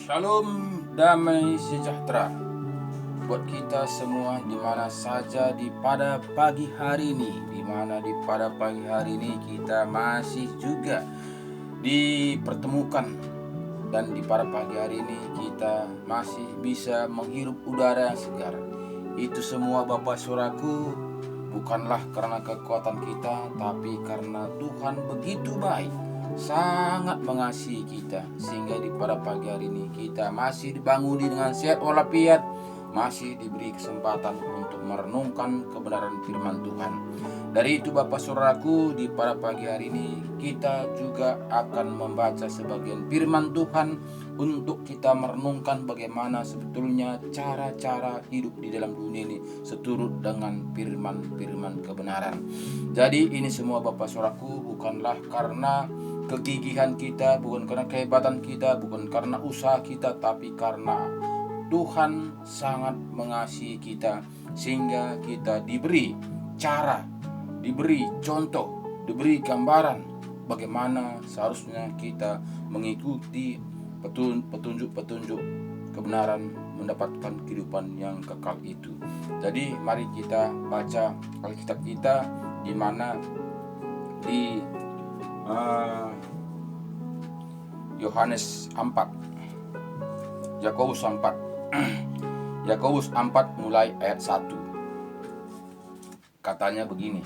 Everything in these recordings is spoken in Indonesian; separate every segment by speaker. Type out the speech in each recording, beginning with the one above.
Speaker 1: Shalom, damai sejahtera buat kita semua di mana saja pada pagi hari ini, pada pagi hari ini kita masih juga dipertemukan, dan pada pagi hari ini kita masih bisa menghirup udara yang segar. Itu semua Bapak Saudaraku bukanlah karena kekuatan kita, tapi karena Tuhan begitu baik, sangat mengasihi kita, sehingga pada pagi hari ini kita masih dibanguni dengan sehat walafiat, masih diberi kesempatan untuk merenungkan kebenaran firman Tuhan. Dari itu Bapak Saudaraku, pada pagi hari ini kita juga akan membaca sebagian firman Tuhan untuk kita merenungkan bagaimana sebetulnya cara-cara hidup di dalam dunia ini seturut dengan firman-firman kebenaran. Jadi ini semua Bapak Saudaraku bukanlah karena kegigihan kita, bukan karena kehebatan kita, bukan karena usaha kita, tapi karena Tuhan sangat mengasihi kita, sehingga kita diberi cara, diberi contoh, diberi gambaran bagaimana seharusnya kita mengikuti petunjuk-petunjuk kebenaran, mendapatkan kehidupan yang kekal itu. Jadi mari kita baca Alkitab kita di mana di Yohanes 4, Yakobus 4 Yakobus 4 mulai ayat 1. Katanya begini: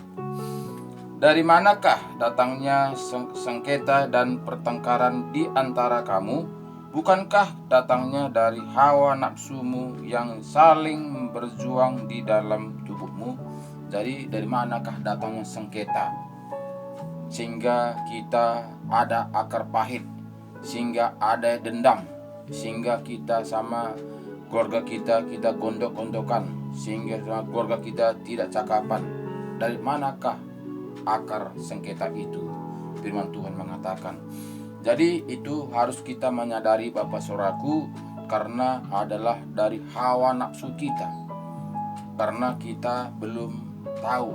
Speaker 1: dari manakah datangnya sengketa dan pertengkaran di antara kamu? Bukankah datangnya dari hawa nafsumu yang saling berjuang di dalam tubuhmu? Jadi dari manakah datangnya sengketa? Sehingga kita ada akar pahit, sehingga ada dendam, sehingga kita sama keluarga kita gondok-gondokan, sehingga sama keluarga kita tidak cakapan. Dari manakah akar sengketa itu? Firman Tuhan mengatakan. Jadi itu harus kita menyadari Bapak Saudaraku, karena adalah dari hawa nafsu kita, karena kita belum tahu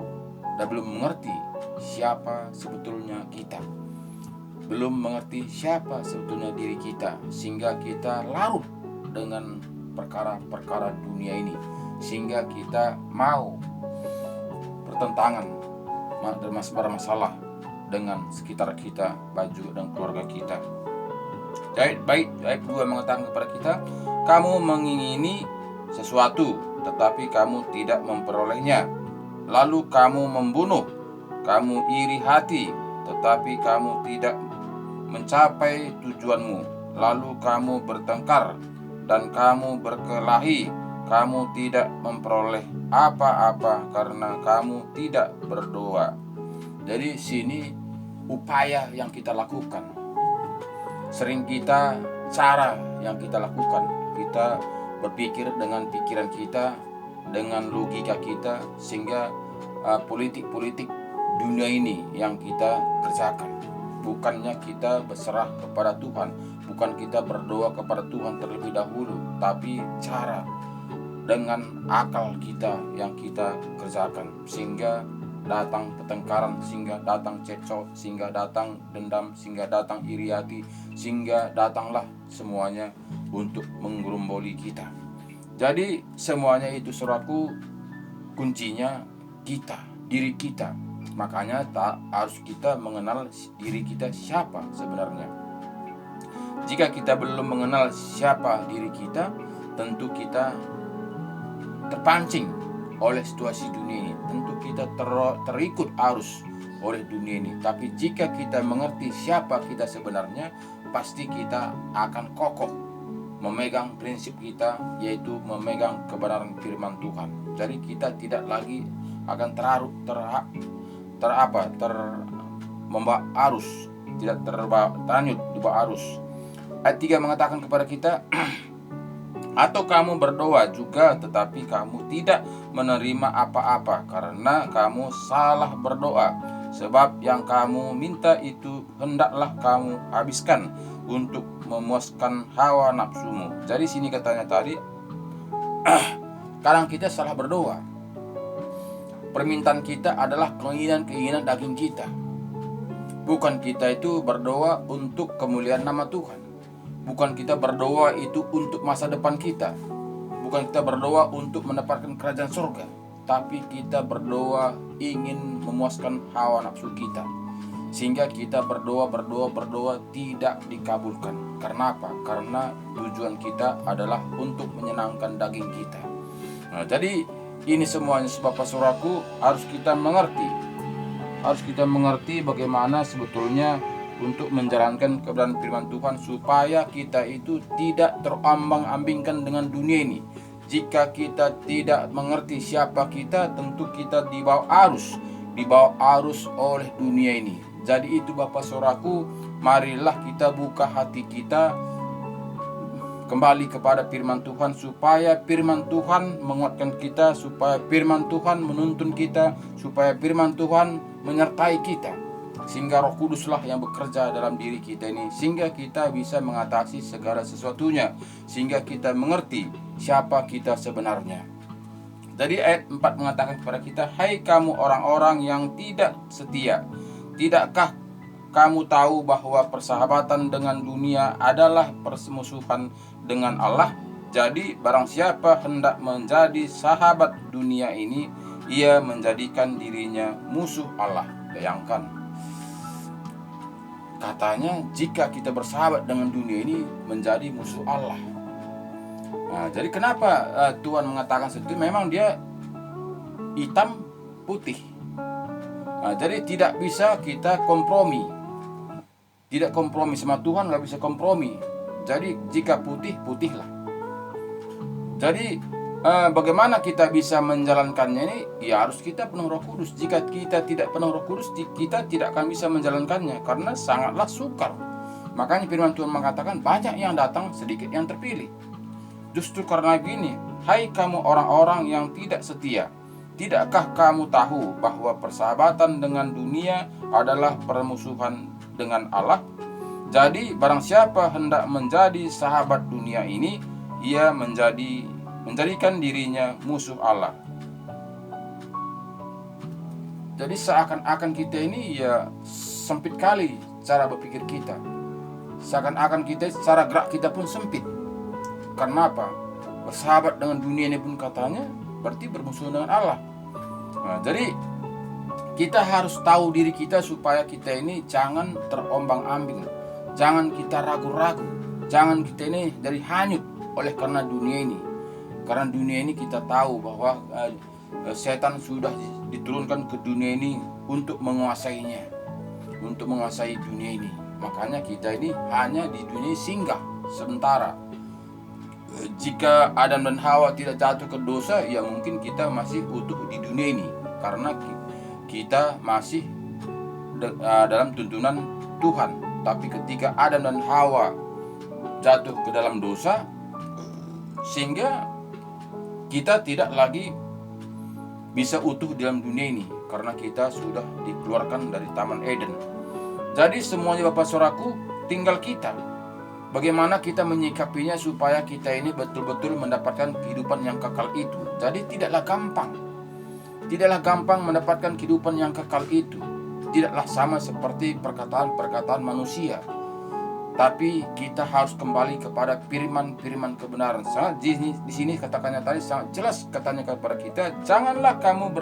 Speaker 1: dan belum mengerti siapa sebetulnya kita, belum mengerti siapa sebetulnya diri kita, sehingga kita larut dengan perkara-perkara dunia ini, sehingga kita mau bertentangan dan bermasalah dengan sekitar kita, baju dan keluarga kita. Ayat 2 mengatakan kepada kita, kamu mengingini sesuatu tetapi kamu tidak memperolehnya, lalu kamu membunuh, kamu iri hati tetapi kamu tidak mencapai tujuanmu, lalu kamu bertengkar dan kamu berkelahi, kamu tidak memperoleh apa-apa karena kamu tidak berdoa. Jadi sini upaya yang kita lakukan, sering kita cara yang kita lakukan, kita berpikir dengan pikiran kita, dengan logika kita, sehingga politik-politik dunia ini yang kita kerjakan. Bukannya kita berserah kepada Tuhan, bukan kita berdoa kepada Tuhan terlebih dahulu, tapi cara dengan akal kita yang kita kerjakan, sehingga datang pertengkaran, sehingga datang cekcok, sehingga datang dendam, sehingga datang iri hati, sehingga datanglah semuanya untuk menggeromboli kita. Jadi semuanya itu saudaraku, kuncinya kita, diri kita. Makanya harus kita mengenal diri kita siapa sebenarnya. Jika kita belum mengenal siapa diri kita, tentu kita terpancing oleh situasi dunia ini, tentu kita terikut arus oleh dunia ini. Tapi jika kita mengerti siapa kita sebenarnya, pasti kita akan kokoh memegang prinsip kita, yaitu memegang kebenaran firman Tuhan. Jadi kita tidak lagi akan membawa arus, tidak terhanyut di bawah arus. Ayat 3 mengatakan kepada kita, atau kamu berdoa juga tetapi kamu tidak menerima apa-apa karena kamu salah berdoa, sebab yang kamu minta itu hendaklah kamu habiskan untuk memuaskan hawa nafsumu. Jadi sini katanya tadi, kadang kita salah berdoa. Permintaan kita adalah keinginan daging kita. Bukan kita itu berdoa untuk kemuliaan nama Tuhan. Bukan kita berdoa itu untuk masa depan kita. Bukan kita berdoa untuk mendapatkan kerajaan surga. Tapi kita berdoa ingin memuaskan hawa nafsu kita. Sehingga kita berdoa tidak dikabulkan. Karena apa? Karena tujuan kita adalah untuk menyenangkan daging kita. Nah, jadi ini semuanya Bapak Saudaraku harus kita mengerti. Harus kita mengerti bagaimana sebetulnya untuk menjalankan kebenaran firman Tuhan supaya kita itu tidak terombang-ambingkan dengan dunia ini. Jika kita tidak mengerti siapa kita, tentu kita dibawa arus oleh dunia ini. Jadi itu Bapak Saudaraku, marilah kita buka hati kita kembali kepada firman Tuhan, supaya firman Tuhan menguatkan kita, supaya firman Tuhan menuntun kita, supaya firman Tuhan menyertai kita, sehingga Roh Kuduslah yang bekerja dalam diri kita ini, sehingga kita bisa mengatasi segala sesuatunya, sehingga kita mengerti siapa kita sebenarnya. Jadi ayat 4 mengatakan kepada kita, hai kamu orang-orang yang tidak setia, tidakkah kamu tahu bahwa persahabatan dengan dunia adalah permusuhan dengan Allah? Jadi barang siapa hendak menjadi sahabat dunia ini, ia menjadikan dirinya musuh Allah. Bayangkan, katanya jika kita bersahabat dengan dunia ini menjadi musuh Allah. Nah, jadi kenapa Tuhan mengatakan seperti itu? Memang dia hitam putih. Nah, jadi tidak bisa kita kompromi. Tidak kompromi sama Tuhan, nggak bisa kompromi. Jadi jika putih, putihlah. Jadi bagaimana kita bisa menjalankannya ini? Ya harus kita penuh Roh Kudus. Jika kita tidak penuh Roh Kudus, kita tidak akan bisa menjalankannya karena sangatlah sukar. Makanya firman Tuhan mengatakan banyak yang datang, sedikit yang terpilih. Justru karena gini, hai kamu orang-orang yang tidak setia, tidakkah kamu tahu bahwa persahabatan dengan dunia adalah permusuhan dengan Allah? Jadi barang siapa hendak menjadi sahabat dunia ini, ia menjadikan dirinya musuh Allah. Jadi seakan-akan kita ini ya sempit kali cara berpikir kita. Seakan-akan kita, cara gerak kita pun sempit. Karena apa? Bersahabat dengan dunia ini pun katanya berarti bermusuhan dengan Allah. Nah, jadi kita harus tahu diri kita supaya kita ini jangan terombang-ambing, jangan kita ragu-ragu, jangan kita ini dari hanyut oleh karena dunia ini. Karena dunia ini kita tahu bahwa setan sudah diturunkan ke dunia ini untuk menguasainya, untuk menguasai dunia ini. Makanya kita ini hanya di dunia singgah sementara. Jika Adam dan Hawa tidak jatuh ke dosa, ya mungkin kita masih utuh di dunia ini karena kita masih dalam tuntunan Tuhan. Tapi ketika Adam dan Hawa jatuh ke dalam dosa, sehingga kita tidak lagi bisa utuh dalam dunia ini karena kita sudah dikeluarkan dari Taman Eden. Jadi semuanya Bapak Saudaraku, tinggal kita bagaimana kita menyikapinya supaya kita ini betul-betul mendapatkan kehidupan yang kekal itu. Jadi tidaklah gampang mendapatkan kehidupan yang kekal itu. Tidaklah sama seperti perkataan-perkataan manusia. Tapi kita harus kembali kepada firman-firman kebenaran. Sangat di sini katakannya tadi sangat jelas katanya kepada kita, janganlah kamu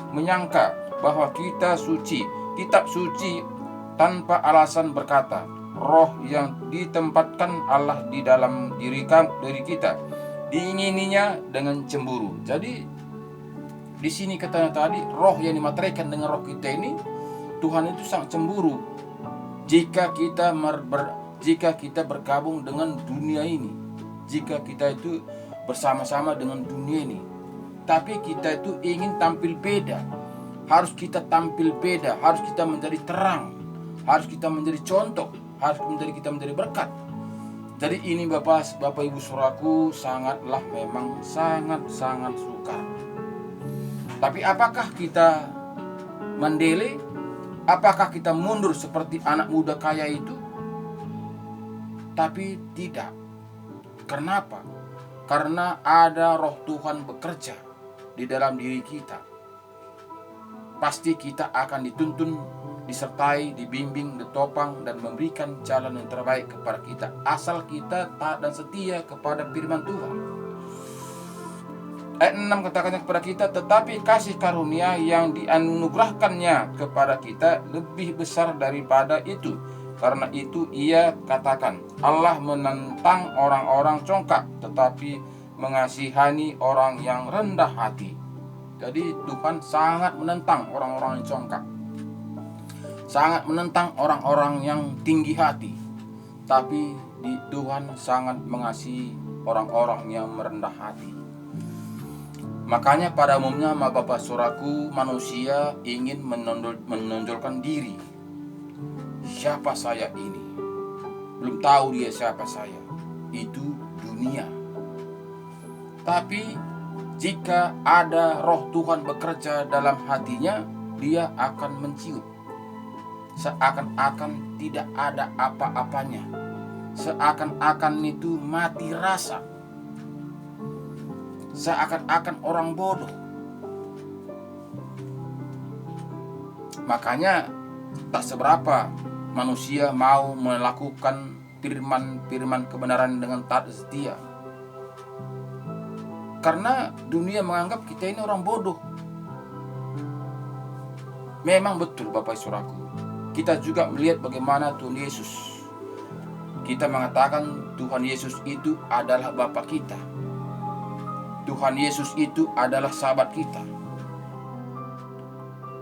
Speaker 1: menyangka bahwa kita suci. Kitab suci tanpa alasan berkata, roh yang ditempatkan Allah di dalam diri kita diingininya dengan cemburu. Jadi di sini katanya tadi, roh yang dimateraikan dengan roh kita ini, Tuhan itu sangat cemburu jika kita bergabung dengan dunia ini, jika kita itu bersama-sama dengan dunia ini. Tapi kita itu ingin tampil beda. Harus kita tampil beda, harus kita menjadi terang, harus kita menjadi contoh, harus kita menjadi berkat. Jadi ini Bapak Ibu Saudaraku sangatlah memang sangat sukar. Tapi apakah kita mendele? Apakah kita mundur seperti anak muda kaya itu? Tapi tidak. Kenapa? Karena ada roh Tuhan bekerja di dalam diri kita. Pasti kita akan dituntun disertai, dibimbing, ditopang, dan memberikan jalan yang terbaik kepada kita, asal kita taat dan setia kepada firman Tuhan. Ayat 6 katakannya kepada kita, tetapi kasih karunia yang dianugerahkannya kepada kita lebih besar daripada itu. Karena itu ia katakan, Allah menentang orang-orang congkak, tetapi mengasihani orang yang rendah hati. Jadi Tuhan sangat menentang orang-orang yang congkak, sangat menentang orang-orang yang tinggi hati. Tapi Tuhan sangat mengasihi orang-orang yang merendah hati. Makanya pada umumnya Bapak Saudaraku, manusia ingin menonjolkan diri. Siapa saya ini? Belum tahu dia siapa saya. Itu dunia. Tapi jika ada roh Tuhan bekerja dalam hatinya, dia akan mencium. Seakan-akan tidak ada apa-apanya. Seakan-akan itu mati rasa. Seakan-akan orang bodoh. Makanya tak seberapa manusia mau melakukan firman kebenaran dengan taat setia. Karena dunia menganggap kita ini orang bodoh. Memang betul Bapak Saudaraku. Kita juga melihat bagaimana Tuhan Yesus. Kita mengatakan Tuhan Yesus itu adalah Bapa kita. Tuhan Yesus itu adalah sahabat kita.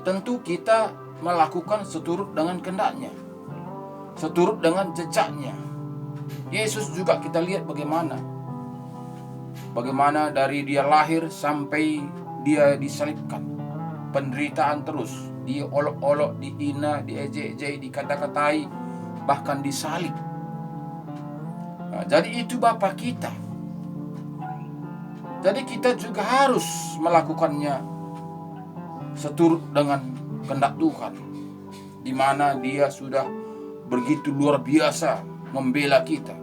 Speaker 1: Tentu kita melakukan seturut dengan kehendaknya, seturut dengan jejaknya. Yesus juga kita lihat bagaimana dari dia lahir sampai dia disalibkan. Penderitaan terus, dia olok-olok, dihina, diejek-ejek, dikata-katai, bahkan disalib. Nah, jadi itu Bapa kita. Jadi kita juga harus melakukannya seturut dengan kehendak Tuhan, di mana dia sudah begitu luar biasa membela kita,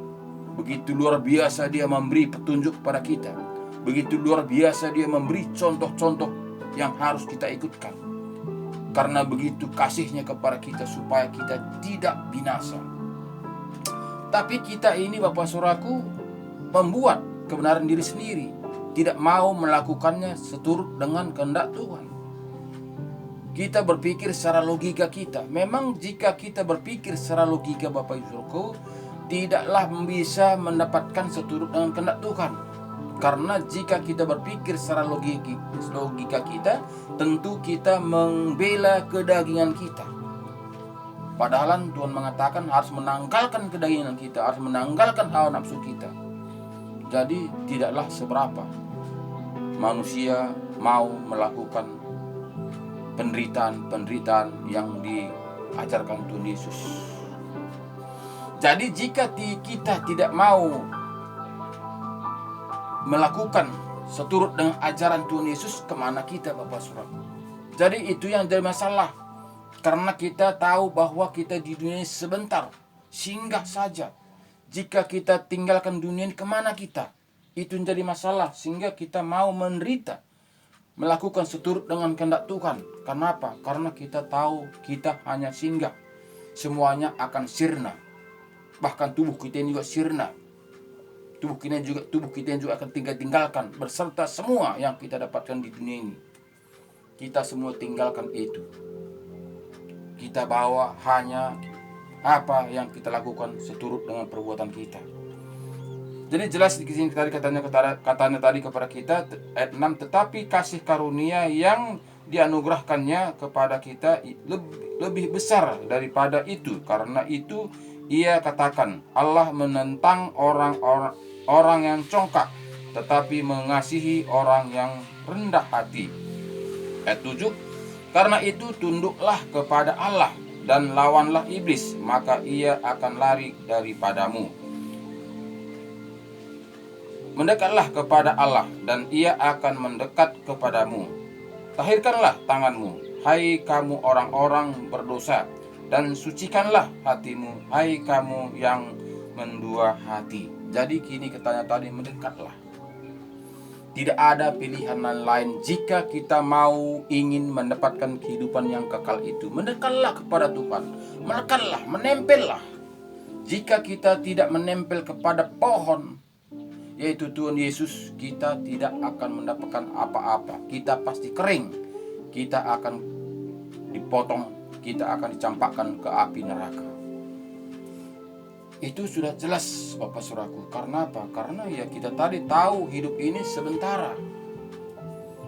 Speaker 1: begitu luar biasa dia memberi petunjuk kepada kita, begitu luar biasa dia memberi contoh-contoh yang harus kita ikutkan, karena begitu kasihnya kepada kita supaya kita tidak binasa. Tapi kita ini Bapak Saudaraku membuat kebenaran diri sendiri, tidak mau melakukannya seturut dengan kehendak Tuhan. Kita berpikir secara logika kita. Memang jika kita berpikir secara logika Bapak Ibu Saudaraku, tidaklah bisa mendapatkan seturut dengan kehendak Tuhan. Karena jika kita berpikir secara logika kita, tentu kita membela kedagingan kita. Padahal Tuhan mengatakan harus menanggalkan kedagingan kita, harus menanggalkan hawa nafsu kita. Jadi tidaklah seberapa manusia mau melakukan penderitaan yang diajarkan Tuhan Yesus. Jadi jika kita tidak mau melakukan seturut dengan ajaran Tuhan Yesus, kemana kita Bapak Saudara? Jadi itu yang jadi masalah. Karena kita tahu bahwa kita di dunia ini sebentar, singgah saja. Jika kita tinggalkan dunia ini, kemana kita? Itu menjadi masalah, sehingga kita mau menderita, melakukan seturut dengan kehendak Tuhan. Kenapa? Karena kita tahu kita hanya singgah, semuanya akan sirna. Bahkan tubuh kita ini juga sirna. Tubuh kita juga akan tinggalkan berserta semua yang kita dapatkan di dunia ini. Kita semua tinggalkan itu. Kita bawa hanya apa yang kita lakukan seturut dengan perbuatan kita. Jadi jelas di sini katanya tadi kepada kita ayat 6, tetapi kasih karunia yang dianugerahkannya kepada kita lebih besar daripada itu. Karena itu ia katakan, Allah menentang orang yang congkak, tetapi mengasihi orang yang rendah hati. Ayat 7, karena itu tunduklah kepada Allah dan lawanlah iblis, maka ia akan lari daripadamu. Mendekatlah kepada Allah dan ia akan mendekat kepadamu. Tahirkanlah tanganmu, hai kamu orang-orang berdosa, dan sucikanlah hatimu, hai kamu yang mendua hati. Jadi kini katanya tadi, mendekatlah. Tidak ada pilihan lain jika kita mau ingin mendapatkan kehidupan yang kekal itu. Mendekatlah kepada Tuhan, mendekatlah, menempellah. Jika kita tidak menempel kepada pohon, yaitu Tuhan Yesus, kita tidak akan mendapatkan apa-apa. Kita pasti kering, kita akan dipotong, kita akan dicampakkan ke api neraka. Itu sudah jelas Bapak Saudaraku. Karena apa? Karena ya kita tadi tahu hidup ini sementara.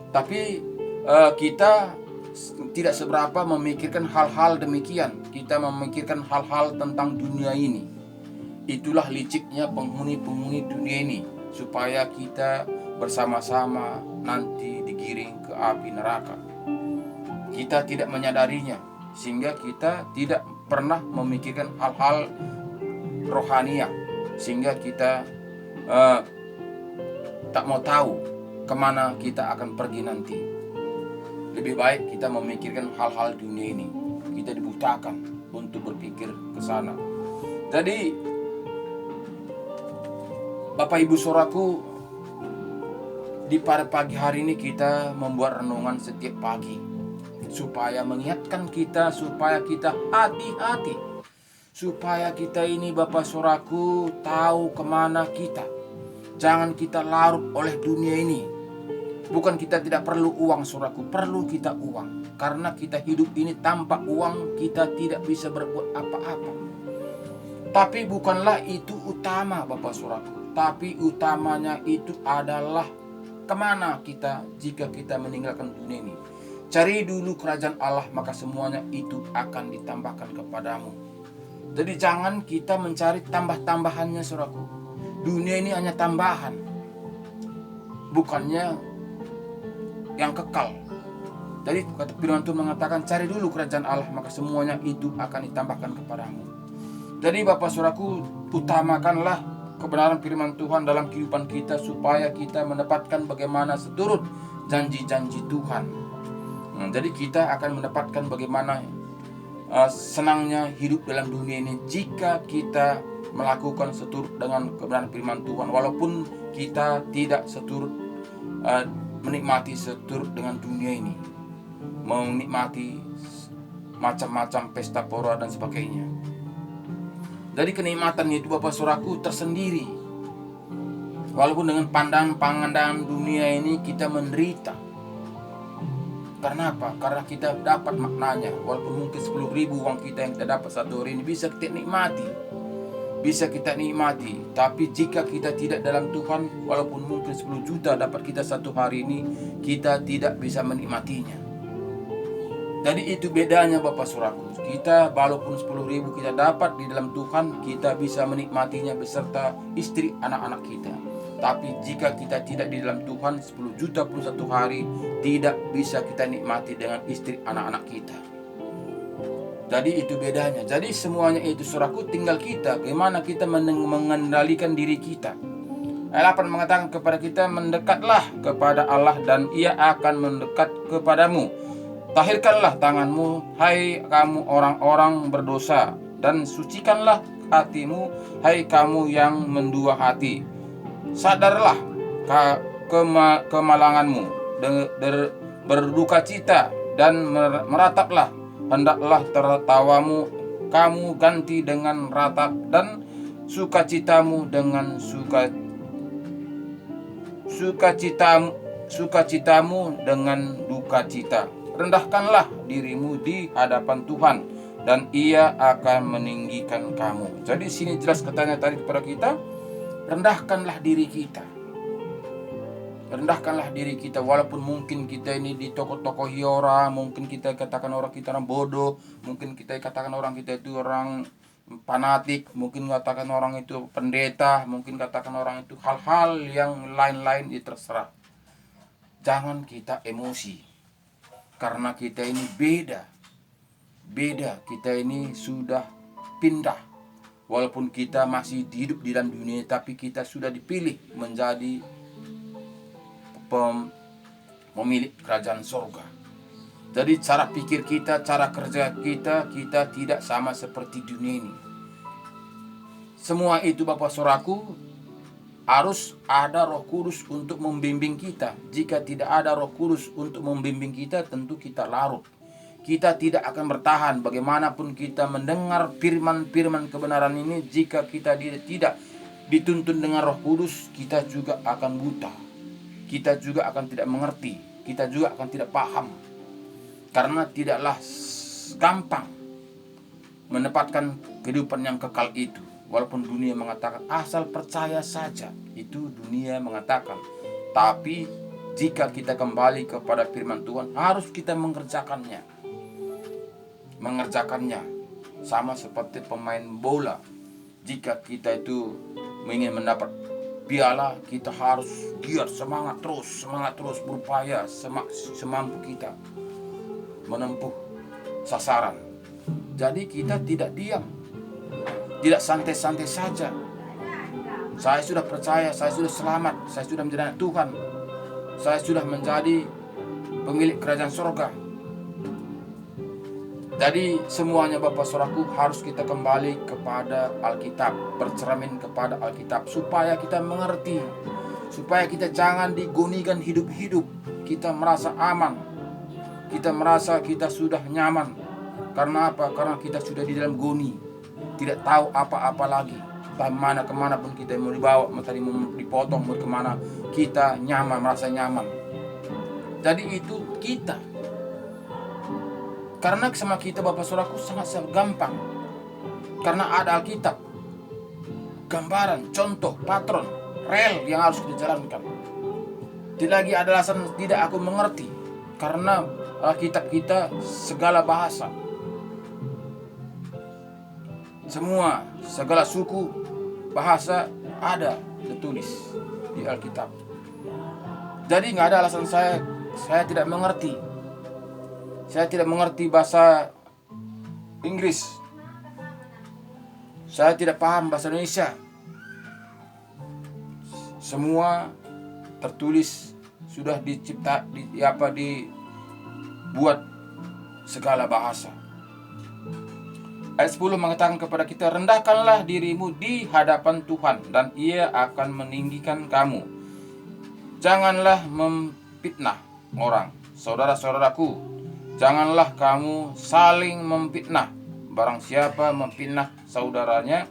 Speaker 1: Tapi kita tidak seberapa memikirkan hal-hal demikian. Kita memikirkan hal-hal tentang dunia ini. Itulah liciknya penghuni-penghuni dunia ini, supaya kita bersama-sama nanti digiring ke api neraka. Kita tidak menyadarinya, sehingga kita tidak pernah memikirkan hal-hal rohania, sehingga kita tak mau tahu kemana kita akan pergi nanti. Lebih baik kita memikirkan hal-hal dunia ini. Kita dibutakan untuk berpikir ke sana. Jadi Bapak Ibu Saudaraku, di pada pagi hari ini kita membuat renungan setiap pagi, supaya mengingatkan kita, supaya kita hati-hati, supaya kita ini Bapak Saudaraku tahu kemana kita. Jangan kita larut oleh dunia ini. Bukan kita tidak perlu uang Saudaraku, perlu kita uang. Karena kita hidup ini tanpa uang kita tidak bisa berbuat apa-apa. Tapi bukanlah itu utama Bapak Saudaraku. Tapi utamanya itu adalah kemana kita jika kita meninggalkan dunia ini. Cari dulu kerajaan Allah, maka semuanya itu akan ditambahkan kepadamu. Jadi jangan kita mencari tambah-tambahannya Saudaraku. Dunia ini hanya tambahan, bukannya yang kekal. Jadi kata firman Tuhan mengatakan, cari dulu kerajaan Allah, maka semuanya itu akan ditambahkan kepadamu. Jadi Bapak Saudaraku, utamakanlah kebenaran firman Tuhan dalam kehidupan kita, supaya kita mendapatkan bagaimana seturut janji-janji Tuhan. Jadi kita akan mendapatkan bagaimana senangnya hidup dalam dunia ini jika kita melakukan seturut dengan kebenaran firman Tuhan, walaupun kita tidak seturut menikmati seturut dengan dunia ini, menikmati macam-macam pesta pora dan sebagainya. Jadi kenikmatan itu Bapak Saudaraku tersendiri. Walaupun dengan pandangan dunia ini kita menderita. Karena apa? Karena kita dapat maknanya. Walaupun mungkin 10.000 uang kita yang kita dapat satu hari ini bisa kita nikmati. Bisa kita nikmati. Tapi jika kita tidak dalam Tuhan, walaupun mungkin 10 juta dapat kita satu hari ini, kita tidak bisa menikmatinya. Jadi itu bedanya Bapak Saudaraku. Kita walaupun 10.000 kita dapat di dalam Tuhan, kita bisa menikmatinya beserta istri anak-anak kita. Tapi jika kita tidak di dalam Tuhan, 10 juta pun satu hari tidak bisa kita nikmati dengan istri anak-anak kita. Jadi itu bedanya. Jadi semuanya itu Saudaraku, tinggal kita bagaimana kita mengendalikan diri kita. Ayat 8 mengatakan kepada kita, mendekatlah kepada Allah dan Ia akan mendekat kepadamu. Tahirkanlah tanganmu, hai kamu orang-orang berdosa, dan sucikanlah hatimu, hai kamu yang mendua hati. Sadarlah kemalanganmu, berduka cita dan merataplah. Hendaklah tertawamu kamu ganti dengan ratap, dan sukacitamu dengan sukacitamu dengan duka cita. Rendahkanlah dirimu di hadapan Tuhan, dan Ia akan meninggikan kamu. Jadi sini jelas katanya tadi kepada kita, rendahkanlah diri kita. Rendahkanlah diri kita. Walaupun mungkin kita ini ditokoh-tokohi orang, mungkin kita katakan orang kita orang bodoh, mungkin kita katakan orang kita itu orang fanatik, mungkin katakan orang itu pendeta, mungkin katakan orang itu hal-hal yang lain-lain, itu terserah. Jangan kita emosi, karena kita ini beda. Kita ini sudah pindah. Walaupun kita masih hidup di dalam dunia, tapi kita sudah dipilih menjadi pemilik kerajaan surga. Jadi cara pikir kita, cara kerja kita tidak sama seperti dunia ini. Semua itu Bapak Saudaraku harus ada Roh Kudus untuk membimbing kita. Jika tidak ada Roh Kudus untuk membimbing kita, tentu kita larut. Kita tidak akan bertahan bagaimanapun kita mendengar firman-firman kebenaran ini. Jika kita tidak dituntun dengan Roh Kudus, kita juga akan buta. Kita juga akan tidak mengerti. Kita juga akan tidak paham. Karena tidaklah gampang mendapatkan kehidupan yang kekal itu. Walaupun dunia mengatakan asal percaya saja, itu dunia mengatakan. Tapi jika kita kembali kepada firman Tuhan, harus kita mengerjakannya. Sama seperti pemain bola. Jika kita itu ingin mendapat piala, kita harus giat, semangat terus berupaya semampu kita menempuh sasaran. Jadi kita tidak diam, tidak santai-santai saja. Saya sudah percaya, saya sudah selamat, saya sudah menjadi anak Tuhan, saya sudah menjadi pemilik kerajaan surga. Jadi semuanya Bapak Saudaraku, harus kita kembali kepada Alkitab, bercermin kepada Alkitab, supaya kita mengerti, supaya kita jangan digonikan hidup-hidup. Kita merasa aman, kita merasa kita sudah nyaman. Karena apa? Karena kita sudah di dalam goni, tidak tahu apa-apa lagi. Kemana pun kita mau dibawa, mau tadi mau dipotong, mau kemana, kita nyaman, merasa nyaman. Jadi itu kita. Karena sama kita Bapak Saudaraku sangat gampang. Karena ada Alkitab, gambaran, contoh, patron, rel yang harus kita jalankan. Tidak lagi ada alasan tidak aku mengerti. Karena Alkitab kita segala bahasa, segala suku, bahasa ada tertulis di Alkitab. Jadi nggak ada alasan saya tidak mengerti. Saya tidak mengerti bahasa Inggris. Saya tidak paham bahasa Indonesia. Semua tertulis, sudah dibuat segala bahasa. Ayat 10 mengatakan kepada kita, rendahkanlah dirimu di hadapan Tuhan dan Ia akan meninggikan kamu. Janganlah memfitnah orang. Saudara-saudaraku, janganlah kamu saling memfitnah. Barang siapa memfitnah saudaranya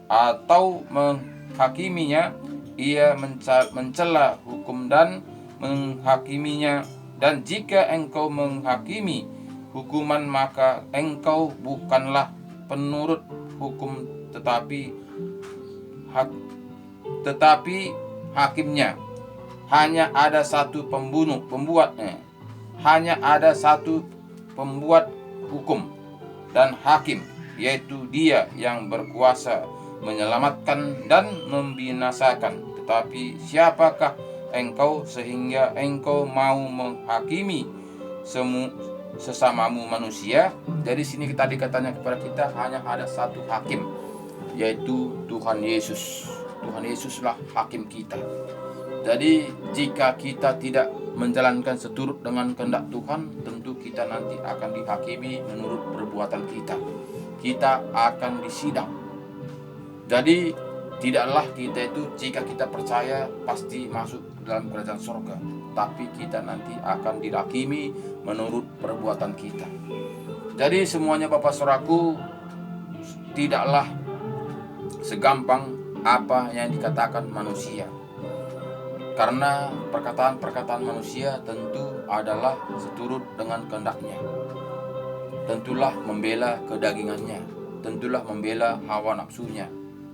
Speaker 1: atau menghakiminya, ia mencela hukum dan menghakiminya. Dan jika engkau menghakimi hukuman, maka engkau bukanlah penurut hukum, tetapi hakimnya. Hanya ada satu pembuatnya. Hanya ada satu pembuat hukum dan hakim, yaitu Dia yang berkuasa menyelamatkan dan membinasakan. Tetapi siapakah engkau sehingga engkau mau menghakimi sesamamu manusia? Jadi sini tadi katanya kepada kita hanya ada satu hakim, yaitu Tuhan Yesus. Tuhan Yesuslah hakim kita. Jadi jika kita tidak menjalankan seturut dengan kehendak Tuhan, tentu kita nanti akan dihakimi menurut perbuatan kita. Kita akan disidang. Jadi tidaklah kita itu jika kita percaya pasti masuk dalam kerajaan surga, tapi kita nanti akan dihakimi menurut perbuatan kita. Jadi semuanya Bapak Saudaraku, tidaklah segampang apa yang dikatakan manusia. Karena perkataan-perkataan manusia tentu adalah seturut dengan kehendaknya. Tentulah membela kedagingannya, tentulah membela hawa nafsunya.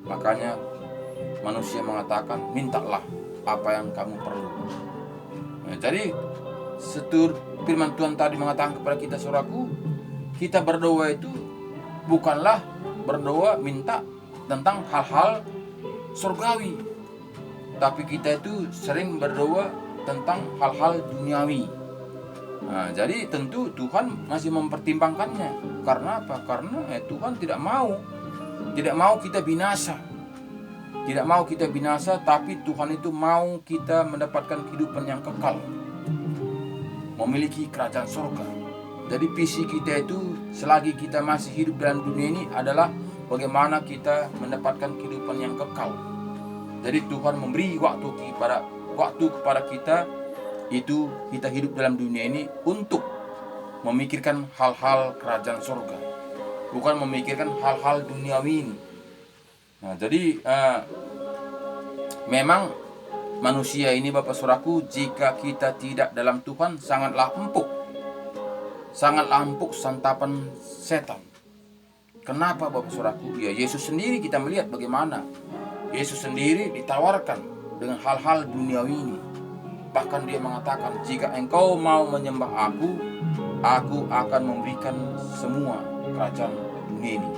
Speaker 1: Makanya manusia mengatakan, mintalah apa yang kamu perlu. Nah, jadi firman Tuhan tadi mengatakan kepada kita, saudaraku, kita berdoa itu bukanlah berdoa minta tentang hal-hal surgawi, tapi kita itu sering berdoa tentang hal-hal duniawi. Nah, jadi tentu Tuhan masih mempertimbangkannya. Karena apa? Karena Tuhan tidak mau kita binasa. Tidak mau kita binasa, tapi Tuhan itu mau kita mendapatkan kehidupan yang kekal, memiliki kerajaan surga. Jadi visi kita itu selagi kita masih hidup dalam dunia ini adalah bagaimana kita mendapatkan kehidupan yang kekal. Jadi Tuhan memberi waktu kepada kita, itu kita hidup dalam dunia ini untuk memikirkan hal-hal kerajaan surga, bukan memikirkan hal-hal duniawi ini. Nah, jadi memang manusia ini Bapak Saudaraku, jika kita tidak dalam Tuhan, sangatlah empuk santapan setan. Kenapa Bapak Saudaraku? Ya Yesus sendiri kita melihat bagaimana Yesus sendiri ditawarkan dengan hal-hal duniawi ini. Bahkan dia mengatakan, jika engkau mau menyembah aku akan memberikan semua kerajaan dunia ini.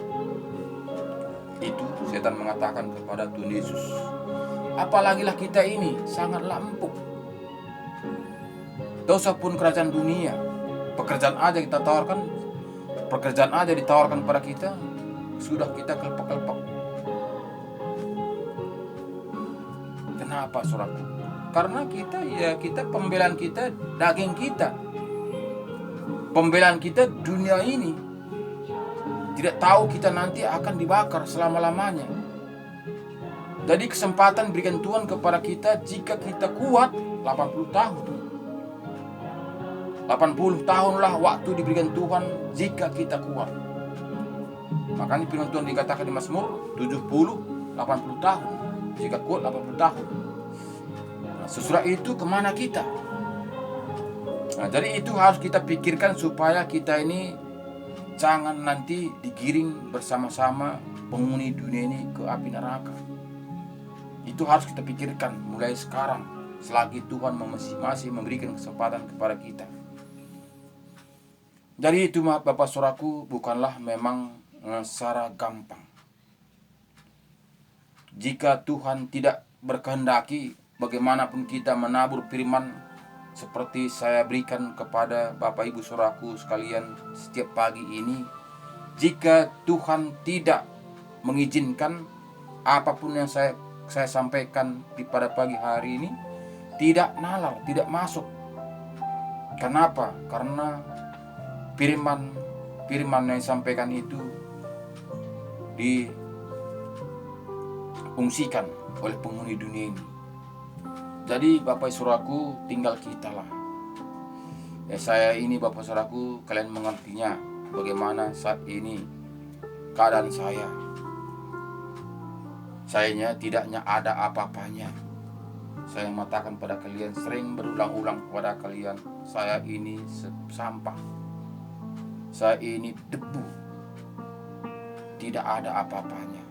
Speaker 1: Itu setan mengatakan kepada Tuhan Yesus. Apalagilah kita ini sangatlah empuk. Dosa pun kerajaan dunia, pekerjaan aja ditawarkan pada kita, sudah kita kelepek-kelepek. Kenapa saudaraku? Karena kita pembelaan kita daging kita, pembelaan kita dunia ini. Tidak tahu kita nanti akan dibakar selama-lamanya. Jadi kesempatan berikan Tuhan kepada kita jika kita kuat 80 tahun. 80 tahunlah waktu diberikan Tuhan jika kita kuat. Makanya firman Tuhan dikatakan di Mazmur 70, 80 tahun. Jika kuat 80 tahun. Nah, sesudah itu kemana kita? Nah, jadi itu harus kita pikirkan supaya kita ini jangan nanti digiring bersama-sama penghuni dunia ini ke api neraka. Itu harus kita pikirkan mulai sekarang, selagi Tuhan masih memberikan kesempatan kepada kita. Jadi itu Bapak Saudaraku, bukanlah memang secara gampang. Jika Tuhan tidak berkehendaki, bagaimanapun kita menabur firman seperti saya berikan kepada Bapak Ibu Saudaraku sekalian setiap pagi ini, jika Tuhan tidak mengizinkan apapun yang saya sampaikan pada pagi hari ini tidak nalar, tidak masuk. Kenapa? Karena firman yang disampaikan itu difungsikan oleh penghuni dunia ini. Jadi Bapak Saudaraku, tinggal kita lah. Saya ini Bapak Saudaraku, kalian mengertinya bagaimana saat ini keadaan saya. Sayanya tidaknya ada apa-apanya. Saya mengatakan pada kalian, sering berulang-ulang kepada kalian, saya ini sampah. Saya ini debu. Tidak ada apa-apanya.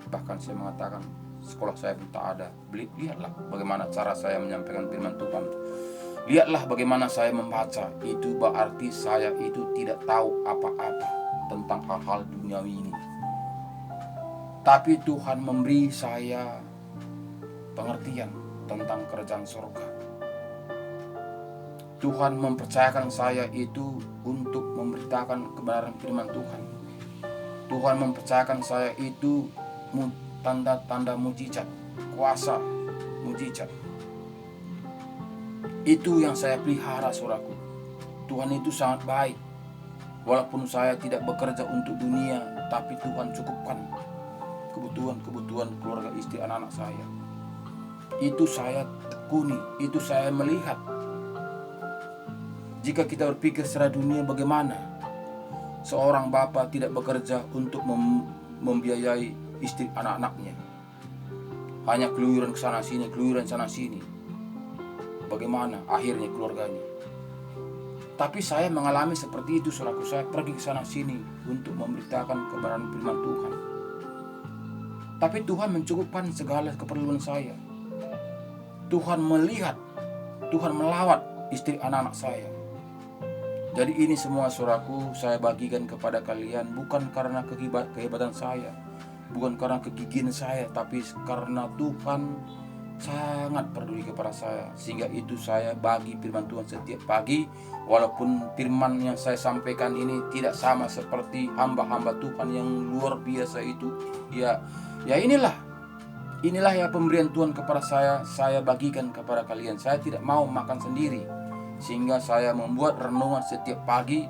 Speaker 1: Bahkan saya mengatakan, sekolah saya pun tak ada. Lihatlah bagaimana cara saya menyampaikan firman Tuhan. Lihatlah bagaimana saya membaca. Itu berarti saya itu tidak tahu apa-apa tentang hal-hal duniawi ini. Tapi Tuhan memberi saya pengertian tentang kerajaan surga. Tuhan mempercayakan saya itu untuk memberitakan kebenaran firman Tuhan. Tuhan mempercayakan saya itu tanda-tanda mujizat, kuasa mujizat. Itu yang saya pelihara, saudaraku. Tuhan itu sangat baik. Walaupun saya tidak bekerja untuk dunia, tapi Tuhan cukupkan kebutuhan keluarga, istri, anak-anak saya. Itu saya tekuni, itu saya melihat. Jika kita berpikir secara dunia, bagaimana seorang bapa tidak bekerja untuk membiayai istri anak-anaknya, hanya keluyuran ke sana sini, keluyuran sana sini. Bagaimana akhirnya keluarganya? Tapi saya mengalami seperti itu, saudaraku. Saya pergi ke sana sini untuk memberitakan kebenaran firman Tuhan. Tapi Tuhan mencukupkan segala keperluan saya. Tuhan melihat, Tuhan melawat istri anak-anak saya. Jadi ini semua, saudaraku, saya bagikan kepada kalian bukan karena kehebatan saya, bukan karena kegigihan saya, tapi karena Tuhan sangat peduli kepada saya. Sehingga itu saya bagi firman Tuhan setiap pagi. Walaupun firman yang saya sampaikan ini tidak sama seperti hamba-hamba Tuhan yang luar biasa itu, ya inilah ya pemberian Tuhan kepada saya bagikan kepada kalian. Saya tidak mau makan sendiri, sehingga saya membuat renungan setiap pagi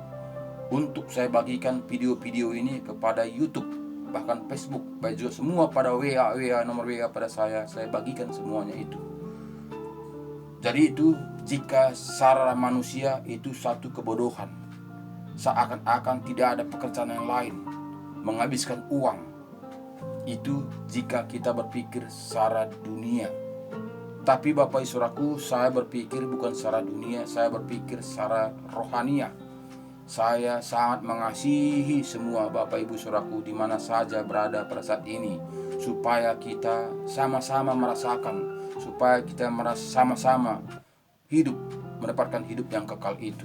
Speaker 1: untuk saya bagikan video-video ini kepada YouTube. bahkan Facebook, baik juga semua pada WA, nomor WA pada saya bagikan semuanya itu. Jadi itu jika secara manusia itu satu kebodohan, seakan-akan tidak ada pekerjaan yang lain, menghabiskan uang. Itu jika kita berpikir secara dunia. Tapi Bapak Ibu Saudaraku, saya berpikir bukan secara dunia, saya berpikir secara rohania. Saya sangat mengasihi semua Bapak Ibu Saudaraku di mana saja berada pada saat ini, supaya kita sama-sama merasakan, supaya kita sama-sama hidup, mendapatkan hidup yang kekal itu.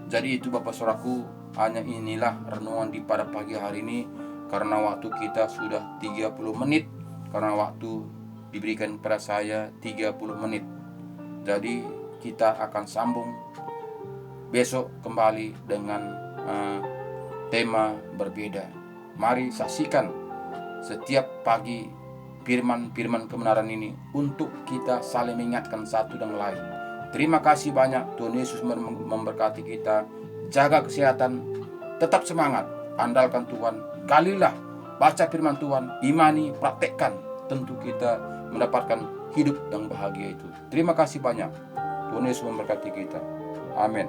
Speaker 1: Jadi itu Bapak Saudaraku, hanya inilah renungan di pada pagi hari ini, karena waktu kita sudah 30 menit, karena waktu diberikan pada saya 30 menit. Jadi kita akan sambung besok kembali dengan tema berbeda. Mari saksikan setiap pagi firman-firman kebenaran ini untuk kita saling mengingatkan satu dan lain. Terima kasih banyak. Tuhan Yesus memberkati kita. Jaga kesehatan, tetap semangat, andalkan Tuhan, galilah, baca firman Tuhan, imani, praktekkan. Tentu kita mendapatkan hidup yang bahagia itu. Terima kasih banyak. Tuhan Yesus memberkati kita. Amin.